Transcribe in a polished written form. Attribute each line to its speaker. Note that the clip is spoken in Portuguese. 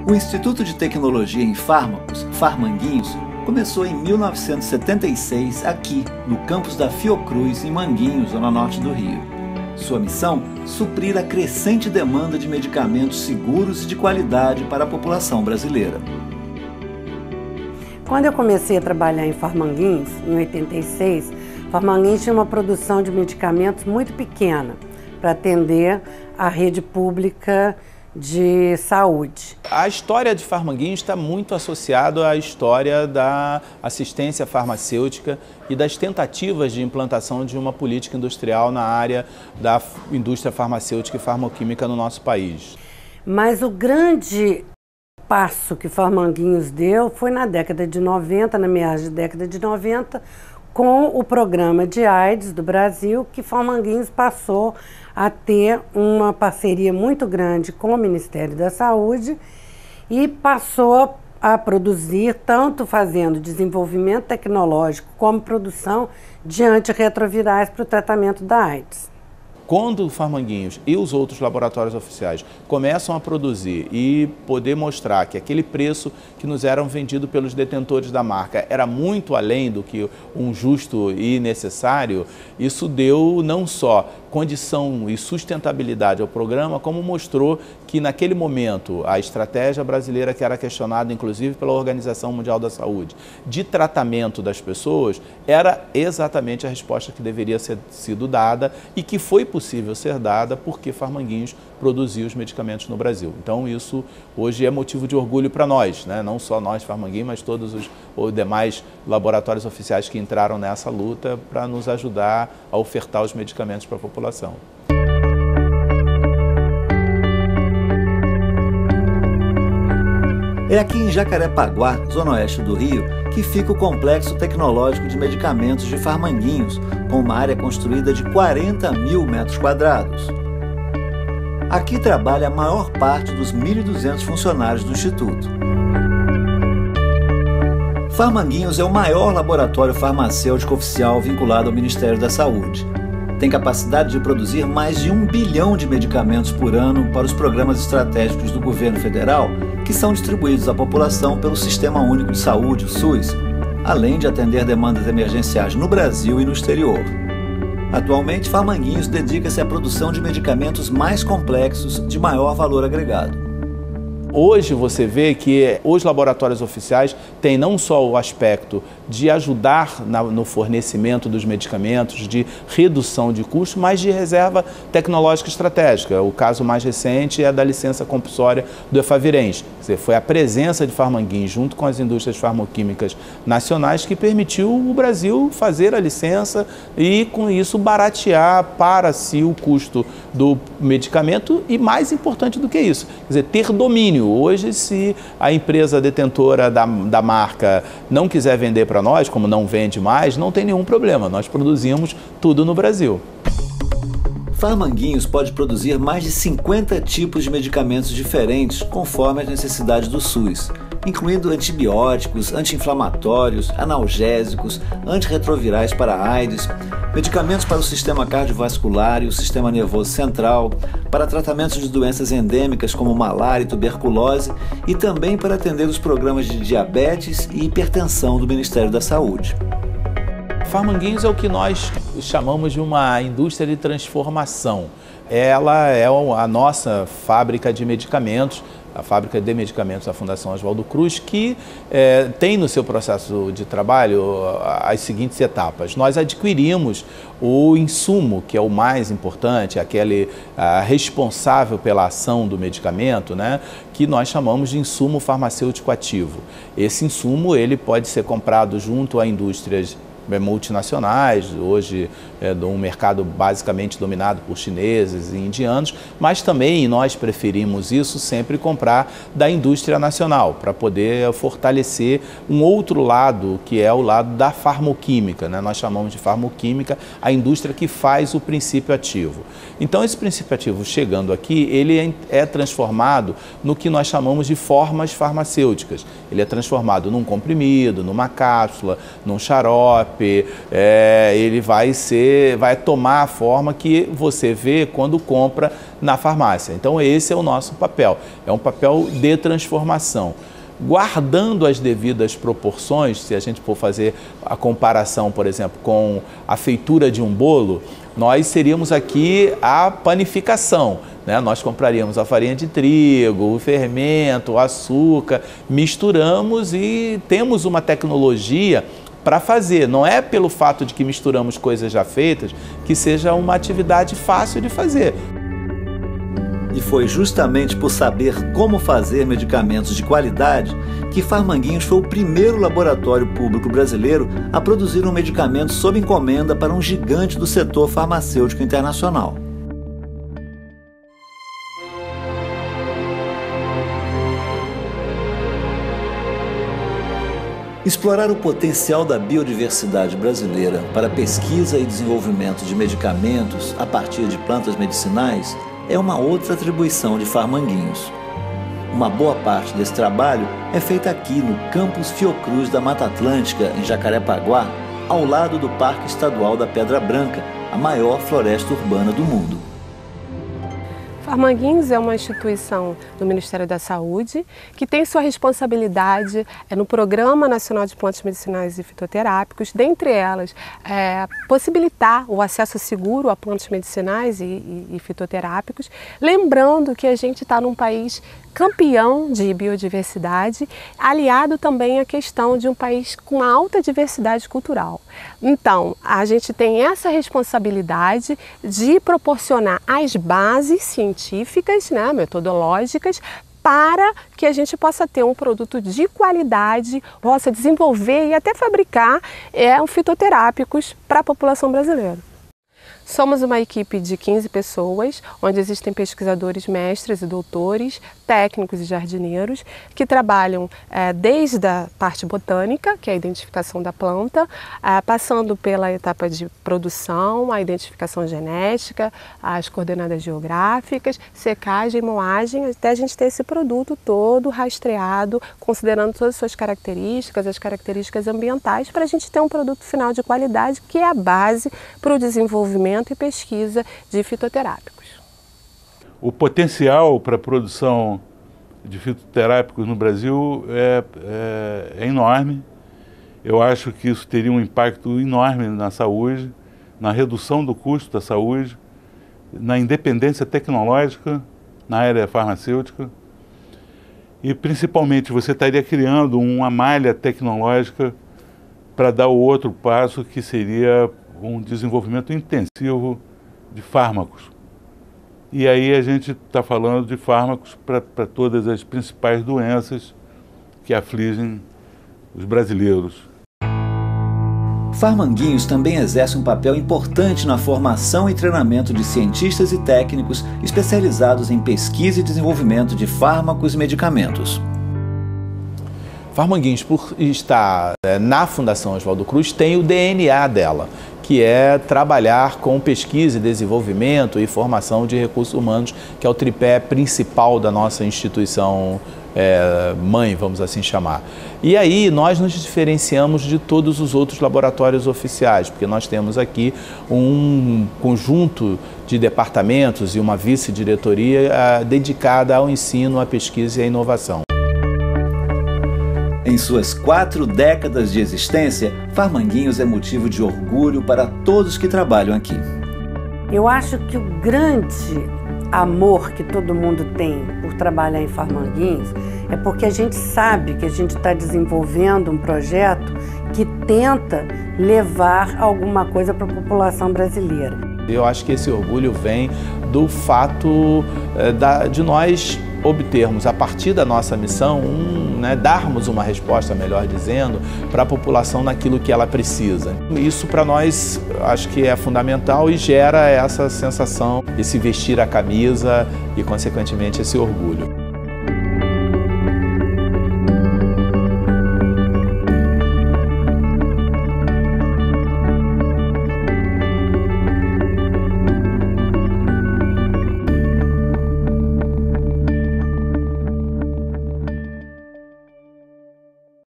Speaker 1: O Instituto de Tecnologia em Fármacos, Farmanguinhos, começou em 1976 aqui, no campus da Fiocruz, em Manguinhos, zona norte do Rio. Sua missão? Suprir a crescente demanda de medicamentos seguros e de qualidade para a população brasileira.
Speaker 2: Quando eu comecei a trabalhar em Farmanguinhos, em 86, Farmanguinhos tinha uma produção de medicamentos muito pequena para atender a rede pública de saúde.
Speaker 3: A história de Farmanguinhos está muito associada à história da assistência farmacêutica e das tentativas de implantação de uma política industrial na área da indústria farmacêutica e farmacêutica no nosso país.
Speaker 2: Mas o grande passo que Farmanguinhos deu foi na década de 90, na meados da década de 90, com o programa de AIDS do Brasil, que Farmanguinhos passou a ter uma parceria muito grande com o Ministério da Saúde e passou a produzir, tanto fazendo desenvolvimento tecnológico como produção de antirretrovirais para o tratamento da AIDS.
Speaker 3: Quando o Farmanguinhos e os outros laboratórios oficiais começam a produzir e poder mostrar que aquele preço que nos eram vendido pelos detentores da marca era muito além do que um justo e necessário, isso deu não só condição e sustentabilidade ao programa, como mostrou que naquele momento a estratégia brasileira, que era questionada inclusive pela Organização Mundial da Saúde, de tratamento das pessoas, era exatamente a resposta que deveria ter sido dada e que foi possível ser dada porque Farmanguinhos produziu os medicamentos no Brasil. Então isso hoje é motivo de orgulho para nós, né? Não só nós Farmanguinhos, mas todos os demais laboratórios oficiais que entraram nessa luta para nos ajudar a ofertar os medicamentos para a população.
Speaker 1: É aqui em Jacarepaguá, zona oeste do Rio, que fica o Complexo Tecnológico de Medicamentos de Farmanguinhos, com uma área construída de 40 mil metros quadrados. Aqui trabalha a maior parte dos 1.200 funcionários do Instituto. Farmanguinhos é o maior laboratório farmacêutico oficial vinculado ao Ministério da Saúde. Tem capacidade de produzir mais de 1 bilhão de medicamentos por ano para os programas estratégicos do governo federal, que são distribuídos à população pelo Sistema Único de Saúde, o SUS, além de atender demandas emergenciais no Brasil e no exterior. Atualmente, Farmanguinhos dedica-se à produção de medicamentos mais complexos de maior valor agregado.
Speaker 3: Hoje você vê que os laboratórios oficiais têm não só o aspecto de ajudar no fornecimento dos medicamentos, de redução de custo, mas de reserva tecnológica estratégica. O caso mais recente é da licença compulsória do Efavirenz. Quer dizer, foi a presença de Farmanguinhos junto com as indústrias farmacêuticas nacionais que permitiu o Brasil fazer a licença e, com isso, baratear para si o custo do medicamento e, mais importante do que isso, quer dizer, ter domínio. Hoje, se a empresa detentora da marca não quiser vender para nós, como não vende mais, não tem nenhum problema. Nós produzimos tudo no Brasil.
Speaker 1: Farmanguinhos pode produzir mais de 50 tipos de medicamentos diferentes conforme as necessidades do SUS, incluindo antibióticos, anti-inflamatórios, analgésicos, antirretrovirais para a AIDS, medicamentos para o sistema cardiovascular e o sistema nervoso central, para tratamentos de doenças endêmicas como malária e tuberculose e também para atender os programas de diabetes e hipertensão do Ministério da Saúde.
Speaker 3: Farmanguinhos é o que nós chamamos de uma indústria de transformação. Ela é a nossa fábrica de medicamentos, a fábrica de medicamentos da Fundação Oswaldo Cruz, que tem no seu processo de trabalho as seguintes etapas. Nós adquirimos o insumo, que é o mais importante, aquele responsável pela ação do medicamento, né, que nós chamamos de insumo farmacêutico ativo. Esse insumo ele pode ser comprado junto a indústrias multinacionais, hoje é um mercado basicamente dominado por chineses e indianos, mas também nós preferimos isso sempre comprar da indústria nacional, para poder fortalecer um outro lado, que é o lado da farmoquímica, né? Nós chamamos de farmoquímica a indústria que faz o princípio ativo. Então esse princípio ativo chegando aqui, ele é transformado no que nós chamamos de formas farmacêuticas. Ele é transformado num comprimido, numa cápsula, num xarope, xarope, ele vai tomar a forma que você vê quando compra na farmácia. Então esse é o nosso papel, é um papel de transformação. Guardando as devidas proporções, se a gente for fazer a comparação, por exemplo, com a feitura de um bolo, nós seríamos aqui a panificação, né? Nós compraríamos a farinha de trigo, o fermento, o açúcar, misturamos e temos uma tecnologia para fazer. Não é pelo fato de que misturamos coisas já feitas que seja uma atividade fácil de fazer.
Speaker 1: E foi justamente por saber como fazer medicamentos de qualidade que Farmanguinhos foi o primeiro laboratório público brasileiro a produzir um medicamento sob encomenda para um gigante do setor farmacêutico internacional. Explorar o potencial da biodiversidade brasileira para pesquisa e desenvolvimento de medicamentos a partir de plantas medicinais é uma outra atribuição de Farmanguinhos. Uma boa parte desse trabalho é feita aqui no Campus Fiocruz da Mata Atlântica, em Jacarepaguá, ao lado do Parque Estadual da Pedra Branca, a maior floresta urbana do mundo.
Speaker 4: Farmanguinhos é uma instituição do Ministério da Saúde que tem sua responsabilidade no Programa Nacional de Plantas Medicinais e Fitoterápicos, dentre elas possibilitar o acesso seguro a plantas medicinais e fitoterápicos, lembrando que a gente está num país campeão de biodiversidade, aliado também à questão de um país com alta diversidade cultural. Então, a gente tem essa responsabilidade de proporcionar as bases científicas, né, metodológicas, para que a gente possa ter um produto de qualidade, possa desenvolver e até fabricar fitoterápicos para a população brasileira. Somos uma equipe de 15 pessoas, onde existem pesquisadores mestres e doutores, técnicos e jardineiros, que trabalham desde a parte botânica, que é a identificação da planta, passando pela etapa de produção, a identificação genética, as coordenadas geográficas, secagem, moagem, até a gente ter esse produto todo rastreado, considerando todas as suas características, as características ambientais, para a gente ter um produto final de qualidade, que é a base para o desenvolvimento e pesquisa de fitoterápicos.
Speaker 5: O potencial para a produção de fitoterápicos no Brasil é enorme. Eu acho que isso teria um impacto enorme na saúde, na redução do custo da saúde, na independência tecnológica, na área farmacêutica. E, principalmente, você estaria criando uma malha tecnológica para dar o outro passo, que seria um desenvolvimento intensivo de fármacos. E aí a gente está falando de fármacos para todas as principais doenças que afligem os brasileiros.
Speaker 1: Farmanguinhos também exerce um papel importante na formação e treinamento de cientistas e técnicos especializados em pesquisa e desenvolvimento de fármacos e medicamentos.
Speaker 3: Farmanguinhos, por estar na Fundação Oswaldo Cruz, tem o DNA dela, que é trabalhar com pesquisa e desenvolvimento e formação de recursos humanos, que é o tripé principal da nossa instituição mãe, vamos assim chamar. E aí nós nos diferenciamos de todos os outros laboratórios oficiais, porque nós temos aqui um conjunto de departamentos e uma vice-diretoria dedicada ao ensino, à pesquisa e à inovação.
Speaker 1: Em suas 4 décadas de existência, Farmanguinhos é motivo de orgulho para todos que trabalham aqui.
Speaker 2: Eu acho que o grande amor que todo mundo tem por trabalhar em Farmanguinhos é porque a gente sabe que a gente está desenvolvendo um projeto que tenta levar alguma coisa para a população brasileira.
Speaker 3: Eu acho que esse orgulho vem do fato de nós obtermos, a partir da nossa missão, darmos uma resposta, melhor dizendo, para a população naquilo que ela precisa. Isso para nós acho que é fundamental e gera essa sensação, esse vestir a camisa e, consequentemente, esse orgulho.